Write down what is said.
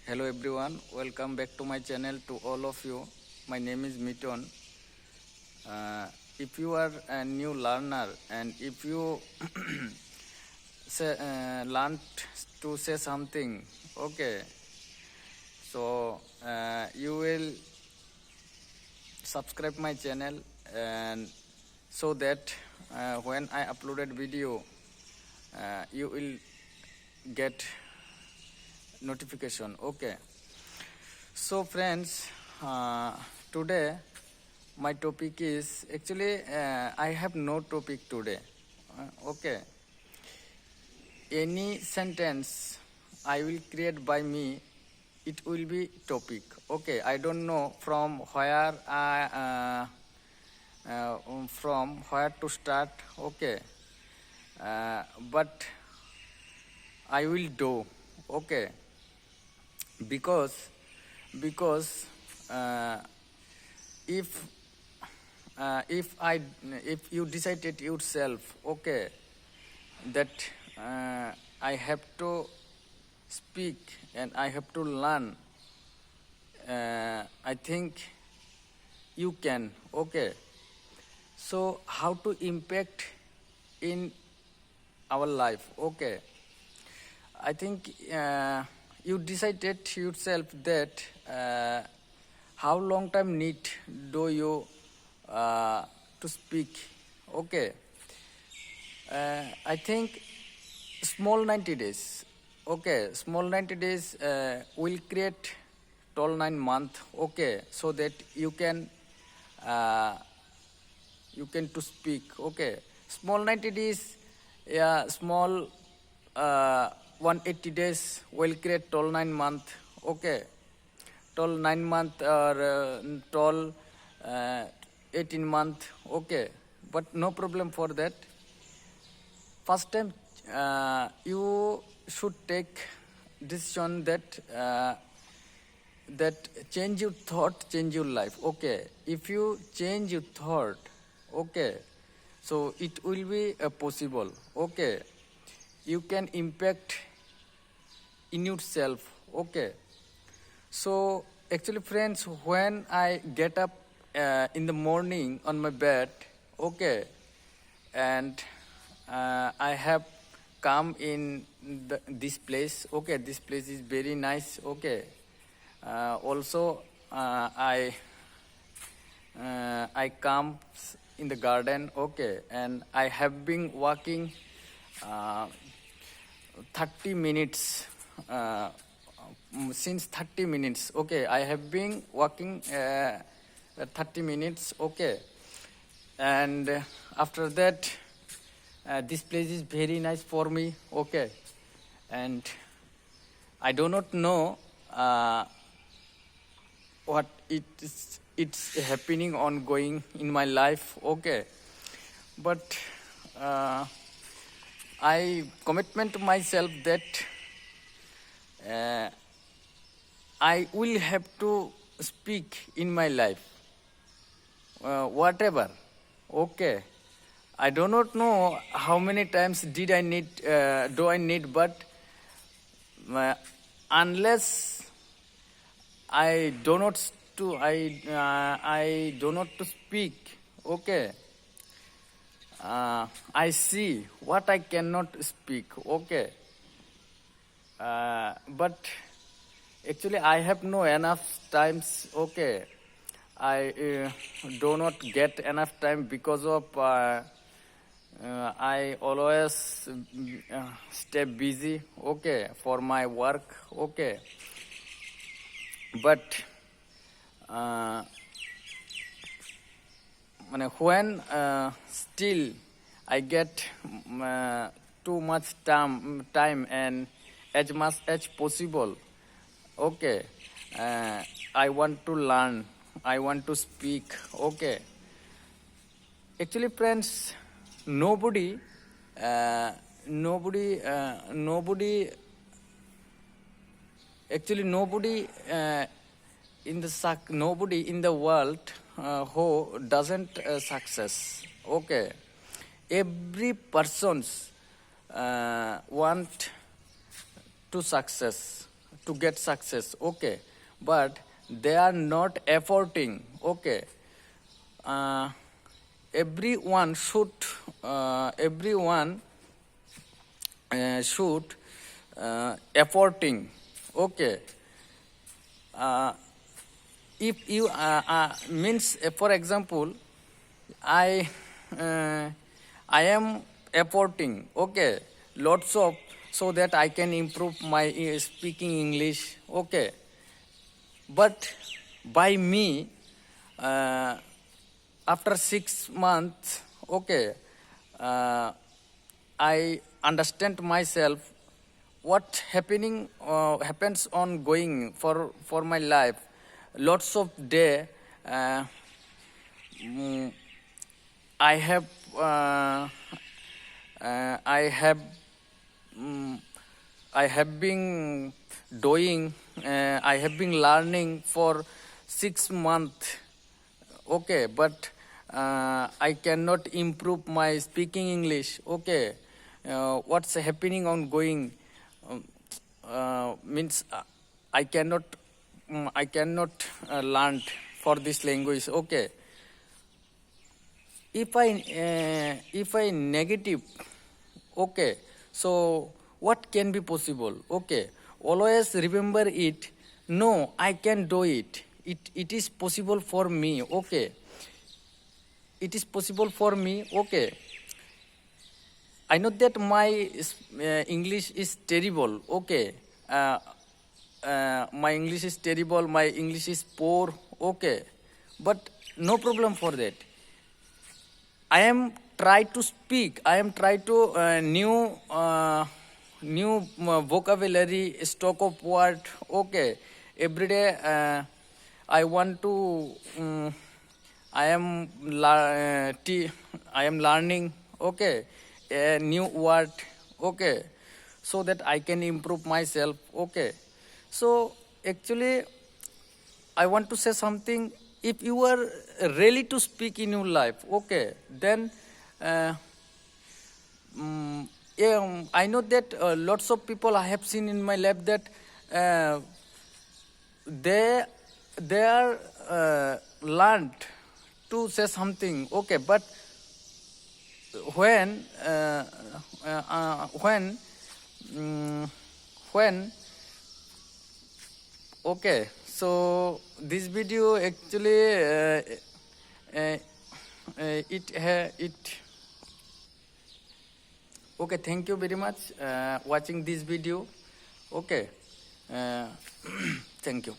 Hello everyone, welcome back to my channel to all of you. My name is Miton. If you are a new learner and if you learn to say something, okay, so you will subscribe my channel and so that when I uploaded video, you will get notification. Okay. So friends, today my topic is actually I have no topic today. Okay. Any sentence I will create by me, it will be topic. Okay. I don't know from where to start. Okay. But I will do. Okay. Because if you decided yourself, okay, that I have to speak and I have to learn, I think you can. Okay. So how to impact in our life? Okay. I think you decided yourself that how long time need do you to speak. Okay. I think small 90 days. Okay, small 90 days will create 9 month. Okay, so that you can to speak. Okay, small 90 days, yeah, small 180 days will create 9 month. Okay, 9 month or 18 month. Okay, but no problem for that. First time you should take decision that change your thought, change your life. Okay, if you change your thought, okay, so it will be possible. Okay, you can impact in yourself. Okay, so actually friends, when I get up in the morning on my bed, okay, and I have come in this place. Okay, this place is very nice. Okay, also I come in the garden. Okay, and I have been walking 30 minutes since 30 minutes. Okay, I have been walking 30 minutes. Okay, and after that this place is very nice for me. Okay, and I do not know what it's happening ongoing in my life. Okay, but I commitment to myself that I will have to speak in my life, whatever. Okay, I do not know how many times do I need, but unless I do not to speak. Okay, I see what I cannot speak. Okay, but actually I have no enough times. Okay, I do not get enough time because of I always stay busy. Okay, for my work. Okay, but when still I get too much time and as much as possible. Okay, I want to learn. I want to speak. Okay, actually, friends, nobody actually nobody in the world who doesn't success. Okay, every person's want to success, to get success, okay, but they are not efforting, okay. uh, Everyone should efforting, okay. uh, if you means for example, I uh, I am efforting, okay, lots of, so that I can improve my speaking English, okay. But by me, uh, after 6 months, okay, uh, I understand myself what happens on going for my life. Lots of day, uh, mm, I have I have mm, I have been doing, I have been learning for 6 months, okay, but I cannot improve my speaking English, okay. What's happening on going, um, means I cannot learn for this language, okay. If I negative, okay, so what can be possible, okay. Always remember it, no, I can do it is possible for me, okay. It is possible for me, okay. I know that my English is terrible, okay. My English is terrible, my English is poor, okay, but no problem for that. I am try to speak. I am try to new vocabulary, stock of word. Okay, every day I want to. I am I am learning. Okay, a new word. Okay, so that I can improve myself. Okay, so actually I want to say something. If you are ready to speak in your life, okay, then uh, yeah, I know that lots of people I have seen in my lab that uh, they they are learned to say something, okay, but when uh, when when okay, so this video actually uh, it okay. Thank you very much watching this video. Okay, uh, thank you.